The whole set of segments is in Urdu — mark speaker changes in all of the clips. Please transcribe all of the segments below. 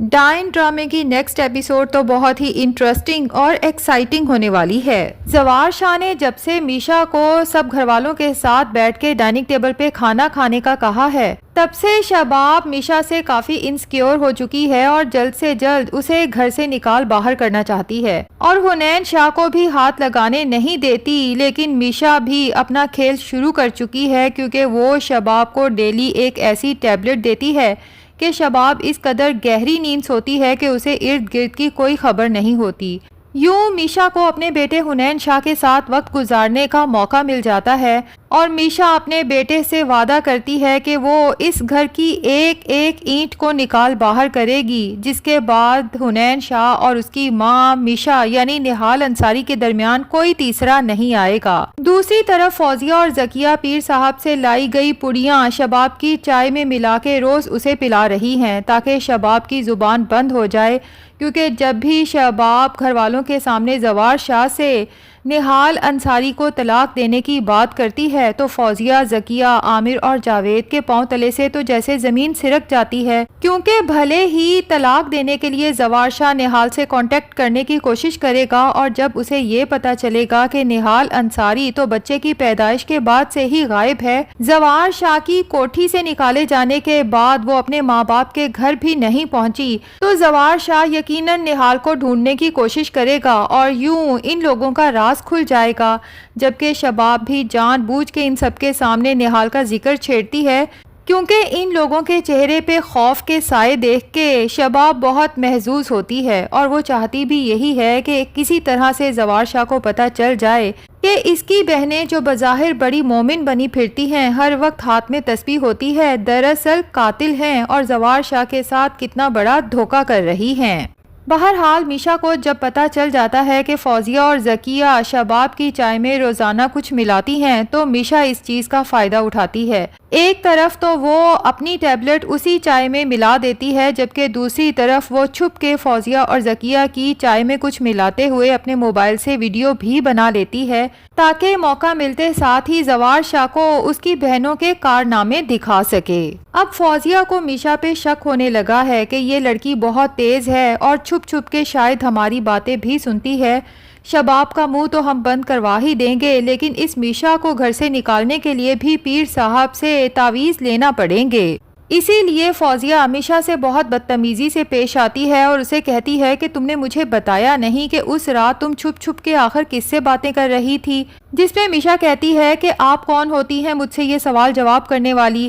Speaker 1: ڈائن ڈرامے کی نیکسٹ ایپیسوڈ تو بہت ہی انٹرسٹنگ اور ایکسائٹنگ ہونے والی ہے۔ زوار شاہ نے جب سے میشا کو سب گھر والوں کے ساتھ بیٹھ کے ڈائننگ ٹیبل پہ کھانا کھانے کا کہا ہے، تب سے شباب میشا سے کافی انسیکیور ہو چکی ہے اور جلد سے جلد اسے گھر سے نکال باہر کرنا چاہتی ہے، اور حنین شاہ کو بھی ہاتھ لگانے نہیں دیتی۔ لیکن میشا بھی اپنا کھیل شروع کر چکی ہے، کیونکہ وہ شباب کو ڈیلی ایک ایسی ٹیبلٹ دیتی ہے کہ شباب اس قدر گہری نیند سوتی ہے کہ اسے ارد گرد کی کوئی خبر نہیں ہوتی۔ یوں میشا کو اپنے بیٹے حنین شاہ کے ساتھ وقت گزارنے کا موقع مل جاتا ہے، اور میشا اپنے بیٹے سے وعدہ کرتی ہے کہ وہ اس گھر کی ایک ایک اینٹ کو نکال باہر کرے گی، جس کے بعد حنین شاہ اور اس کی ماں میشا یعنی نہال انصاری کے درمیان کوئی تیسرا نہیں آئے گا۔ دوسری طرف فوزیہ اور ذکیہ پیر صاحب سے لائی گئی پڑیاں شباب کی چائے میں ملا کے روز اسے پلا رہی ہیں، تاکہ شباب کی زبان بند ہو جائے، کیونکہ جب بھی شباب گھر والوں کے سامنے زوار شاہ سے نہال انصاری کو طلاق دینے کی بات کرتی ہے تو فوزیہ، ذکیہ، عامر اور جاوید کے پاؤں تلے سے تو جیسے زمین سرک جاتی ہے، کیونکہ بھلے ہی طلاق دینے کے لیے زوار شاہ نہال سے کانٹیکٹ کرنے کی کوشش کرے گا، اور جب اسے یہ پتا چلے گا کہ نہال انصاری تو بچے کی پیدائش کے بعد سے ہی غائب ہے، زوار شاہ کی کوٹھی سے نکالے جانے کے بعد وہ اپنے ماں باپ کے گھر بھی نہیں پہنچی، تو زوار شاہ یقیناً نہال کو ڈھونڈنے کی کوشش کرے گا، اور یوں ان لوگوں کا راز کھل جائے گا۔ جبکہ شباب بھی جان بوجھ کے ان سب کے سامنے نہال کا ذکر چھیڑتی ہے، کیونکہ ان لوگوں کے چہرے پہ خوف کے سائے دیکھ کے شباب بہت محظوظ ہوتی ہے، اور وہ چاہتی بھی یہی ہے کہ کسی طرح سے زوار شاہ کو پتہ چل جائے کہ اس کی بہنیں جو بظاہر بڑی مومن بنی پھرتی ہیں، ہر وقت ہاتھ میں تسبیح ہوتی ہے، دراصل قاتل ہیں اور زوار شاہ کے ساتھ کتنا بڑا دھوکہ کر رہی ہیں۔ بہرحال میشا کو جب پتہ چل جاتا ہے کہ فوزیہ اور ذکیہ شباب کی چائے میں روزانہ کچھ ملاتی ہیں، تو میشا اس چیز کا فائدہ اٹھاتی ہے۔ ایک طرف تو وہ اپنی ٹیبلٹ اسی چائے میں ملا دیتی ہے، جبکہ دوسری طرف وہ چھپ کے فوزیہ اور ذکیہ کی چائے میں کچھ ملاتے ہوئے اپنے موبائل سے ویڈیو بھی بنا لیتی ہے، تاکہ موقع ملتے ساتھ ہی زوار شاہ کو اس کی بہنوں کے کارنامے دکھا سکے۔ اب فوزیہ کو میشا پہ شک ہونے لگا ہے کہ یہ لڑکی بہت تیز ہے اور چھپ چھپ کے شاید ہماری باتیں بھی سنتی ہے۔ شباب کا منہ تو ہم بند کروا ہی دیں گے، لیکن اس میشا کو گھر سے نکالنے کے لیے بھی پیر صاحب سے تعویذ لینا پڑیں گے۔ اسی لیے فوزیہ میشا سے بہت بدتمیزی سے پیش آتی ہے اور اسے کہتی ہے کہ تم نے مجھے بتایا نہیں کہ اس رات تم چھپ چھپ کے آخر کس سے باتیں کر رہی تھی، جس پہ میشا کہتی ہے کہ آپ کون ہوتی ہیں مجھ سے یہ سوال جواب کرنے والی؟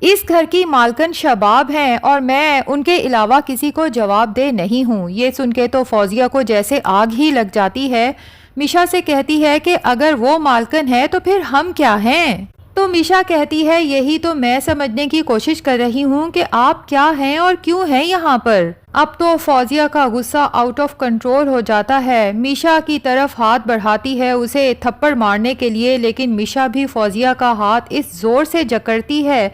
Speaker 1: اس گھر کی مالکن شباب ہیں اور میں ان کے علاوہ کسی کو جواب دہ نہیں ہوں۔ یہ سن کے تو فوزیہ کو جیسے آگ ہی لگ جاتی ہے۔ میشا سے کہتی ہے کہ اگر وہ مالکن ہے تو پھر ہم کیا ہیں؟ تو میشا کہتی ہے یہی تو میں سمجھنے کی کوشش کر رہی ہوں کہ آپ کیا ہیں اور کیوں ہیں یہاں پر۔ اب تو فوزیہ کا غصہ آؤٹ آف کنٹرول ہو جاتا ہے، میشا کی طرف ہاتھ بڑھاتی ہے اسے تھپڑ مارنے کے لیے، لیکن میشا بھی فوزیہ کا ہاتھ اس زور سے جکڑتی ہے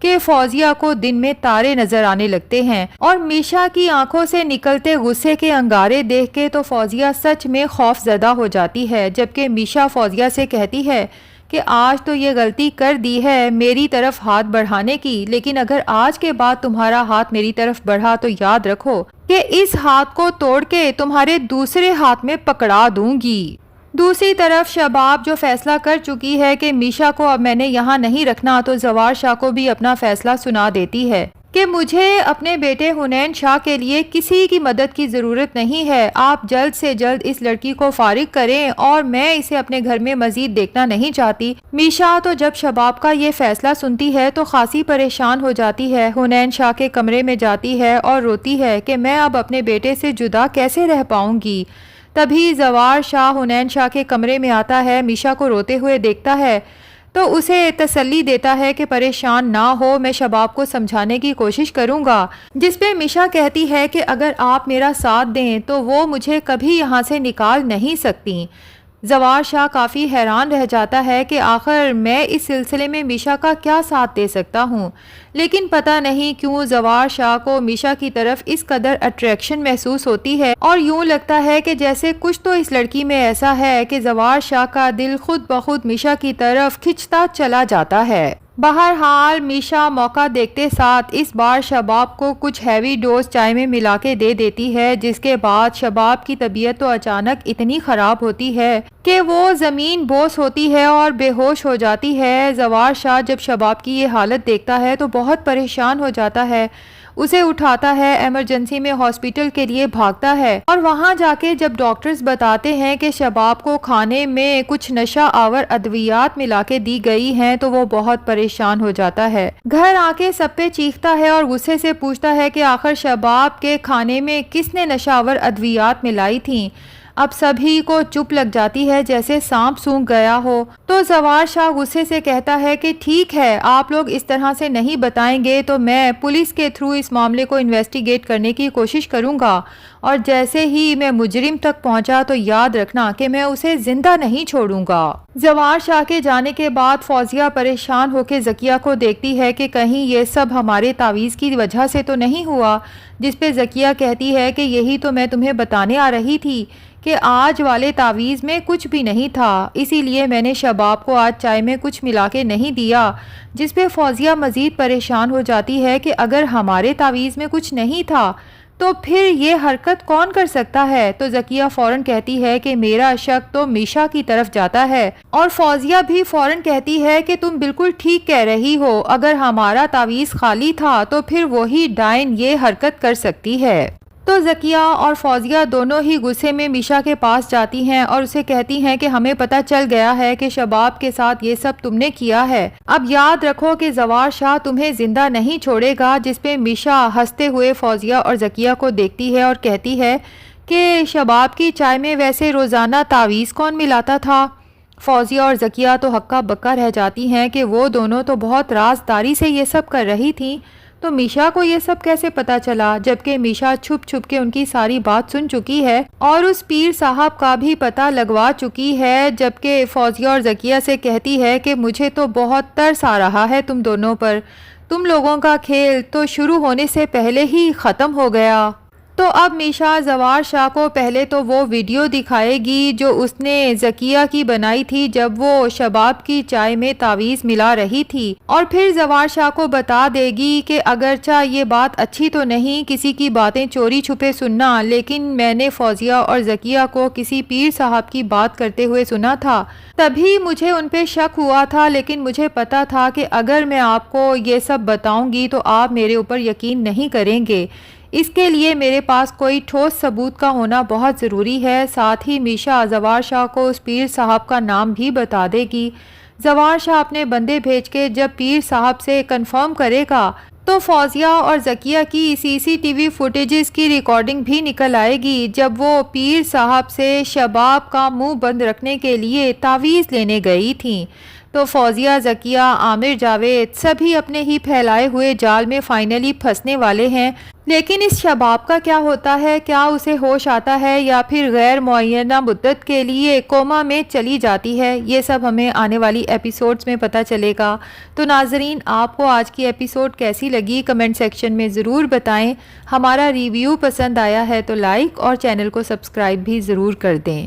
Speaker 1: کہ فوزیہ کو دن میں تارے نظر آنے لگتے ہیں، اور میشا کی آنکھوں سے نکلتے غصے کے انگارے دیکھ کے تو فوزیہ سچ میں خوف زدہ ہو جاتی ہے۔ جبکہ میشا فوزیہ سے کہتی ہے کہ آج تو یہ غلطی کر دی ہے میری طرف ہاتھ بڑھانے کی، لیکن اگر آج کے بعد تمہارا ہاتھ میری طرف بڑھا تو یاد رکھو کہ اس ہاتھ کو توڑ کے تمہارے دوسرے ہاتھ میں پکڑا دوں گی۔ دوسری طرف شباب جو فیصلہ کر چکی ہے کہ میشا کو اب میں نے یہاں نہیں رکھنا، تو زوار شاہ کو بھی اپنا فیصلہ سنا دیتی ہے کہ مجھے اپنے بیٹے حنین شاہ کے لیے کسی کی مدد کی ضرورت نہیں ہے، آپ جلد سے جلد اس لڑکی کو فارغ کریں اور میں اسے اپنے گھر میں مزید دیکھنا نہیں چاہتی۔ میشا تو جب شباب کا یہ فیصلہ سنتی ہے تو خاصی پریشان ہو جاتی ہے، حنین شاہ کے کمرے میں جاتی ہے اور روتی ہے کہ میں اب اپنے بیٹے سے جدا کیسے رہ پاؤں گی۔ تبھی زوار شاہ حنین شاہ کے کمرے میں آتا ہے، میشا کو روتے ہوئے دیکھتا ہے تو اسے تسلی دیتا ہے کہ پریشان نہ ہو، میں شباب کو سمجھانے کی کوشش کروں گا، جس پہ میشا کہتی ہے کہ اگر آپ میرا ساتھ دیں تو وہ مجھے کبھی یہاں سے نکال نہیں سکتی۔ زوار شاہ کافی حیران رہ جاتا ہے کہ آخر میں اس سلسلے میں میشا کا کیا ساتھ دے سکتا ہوں، لیکن پتہ نہیں کیوں زوار شاہ کو میشا کی طرف اس قدر اٹریکشن محسوس ہوتی ہے، اور یوں لگتا ہے کہ جیسے کچھ تو اس لڑکی میں ایسا ہے کہ زوار شاہ کا دل خود بخود میشا کی طرف کھنچتا چلا جاتا ہے۔ بہرحال میشا موقع دیکھتے ساتھ اس بار شباب کو کچھ ہیوی ڈوز چائے میں ملا کے دے دیتی ہے، جس کے بعد شباب کی طبیعت تو اچانک اتنی خراب ہوتی ہے کہ وہ زمین بوس ہوتی ہے اور بے ہوش ہو جاتی ہے۔ زوار شاہ جب شباب کی یہ حالت دیکھتا ہے تو بہت پریشان ہو جاتا ہے، اسے اٹھاتا ہے، ایمرجنسی میں ہاسپٹل کے لیے بھاگتا ہے اور وہاں جا کے جب ڈاکٹرز بتاتے ہیں کہ شباب کو کھانے میں کچھ نشہ آور ادویات ملا کے دی گئی ہیں تو وہ بہت پریشان ہو جاتا ہے۔ گھر آ کے سب پہ چیختا ہے اور غصے سے پوچھتا ہے کہ آخر شباب کے کھانے میں کس نے نشہ آور ادویات ملائی تھیں۔ اب سبھی کو چپ لگ جاتی ہے جیسے سانپ سونکھ گیا ہو۔ تو زوار شاہ غصے سے کہتا ہے کہ ٹھیک ہے، آپ لوگ اس طرح سے نہیں بتائیں گے تو میں پولیس کے تھرو اس معاملے کو انویسٹیگیٹ کرنے کی کوشش کروں گا، اور جیسے ہی میں مجرم تک پہنچا تو یاد رکھنا کہ میں اسے زندہ نہیں چھوڑوں گا۔ زوار شاہ کے جانے کے بعد فوزیہ پریشان ہو کے ذکیہ کو دیکھتی ہے کہ کہیں یہ سب ہمارے تعویذ کی وجہ سے تو نہیں ہوا، جس پہ ذکیہ کہتی ہے کہ یہی تو میں تمہیں بتانے آ رہی تھی کہ آج والے تعویذ میں کچھ بھی نہیں تھا، اسی لیے میں نے شباب کو آج چائے میں کچھ ملا کے نہیں دیا، جس پہ فوزیہ مزید پریشان ہو جاتی ہے کہ اگر ہمارے تعویذ میں کچھ نہیں تھا تو پھر یہ حرکت کون کر سکتا ہے؟ تو ذکیہ فوراً کہتی ہے کہ میرا شک تو میشا کی طرف جاتا ہے، اور فوزیہ بھی فوراً کہتی ہے کہ تم بالکل ٹھیک کہہ رہی ہو، اگر ہمارا تعویذ خالی تھا تو پھر وہی ڈائن یہ حرکت کر سکتی ہے۔ تو ذکیہ اور فوزیہ دونوں ہی غصے میں میشا کے پاس جاتی ہیں اور اسے کہتی ہیں کہ ہمیں پتہ چل گیا ہے کہ شباب کے ساتھ یہ سب تم نے کیا ہے، اب یاد رکھو کہ زوار شاہ تمہیں زندہ نہیں چھوڑے گا، جس پہ میشا ہنستے ہوئے فوزیہ اور ذکیہ کو دیکھتی ہے اور کہتی ہے کہ شباب کی چائے میں ویسے روزانہ تعویذ کون ملاتا تھا؟ فوزیہ اور ذکیہ تو ہکا بکا رہ جاتی ہیں کہ وہ دونوں تو بہت رازداری سے یہ سب کر رہی تھیں، تو میشا کو یہ سب کیسے پتا چلا، جبکہ میشا چھپ چھپ کے ان کی ساری بات سن چکی ہے اور اس پیر صاحب کا بھی پتہ لگوا چکی ہے، جبکہ فوزیہ اور ذکیہ سے کہتی ہے کہ مجھے تو بہت ترس آ رہا ہے تم دونوں پر، تم لوگوں کا کھیل تو شروع ہونے سے پہلے ہی ختم ہو گیا۔ تو اب میشا زوار شاہ کو پہلے تو وہ ویڈیو دکھائے گی جو اس نے ذکیہ کی بنائی تھی جب وہ شباب کی چائے میں تعویذ ملا رہی تھی، اور پھر زوار شاہ کو بتا دے گی کہ اگرچہ یہ بات اچھی تو نہیں کسی کی باتیں چوری چھپے سننا، لیکن میں نے فوزیہ اور ذکیہ کو کسی پیر صاحب کی بات کرتے ہوئے سنا تھا، تبھی مجھے ان پہ شک ہوا تھا، لیکن مجھے پتا تھا کہ اگر میں آپ کو یہ سب بتاؤں گی تو آپ میرے اوپر یقین نہیں کریں گے، اس کے لیے میرے پاس کوئی ٹھوس ثبوت کا ہونا بہت ضروری ہے۔ ساتھ ہی میشا زوار شاہ کو اس پیر صاحب کا نام بھی بتا دے گی۔ زوار شاہ اپنے بندے بھیج کے جب پیر صاحب سے کنفرم کرے گا تو فوزیہ اور ذکیہ کی CCTV فوٹیجز کی ریکارڈنگ بھی نکل آئے گی جب وہ پیر صاحب سے شباب کا منہ بند رکھنے کے لیے تعویذ لینے گئی تھیں۔ تو فوزیہ، ذکیہ، عامر، جاوید سبھی اپنے ہی پھیلائے ہوئے جال میں فائنلی پھنسنے والے ہیں، لیکن اس شباب کا کیا ہوتا ہے؟ کیا اسے ہوش آتا ہے یا پھر غیر معینہ مدت کے لیے کوما میں چلی جاتی ہے؟ یہ سب ہمیں آنے والی ایپیسوڈز میں پتہ چلے گا۔ تو ناظرین، آپ کو آج کی ایپیسوڈ کیسی لگی کمنٹ سیکشن میں ضرور بتائیں۔ ہمارا ریویو پسند آیا ہے تو لائک اور چینل کو سبسکرائب بھی ضرور کر دیں۔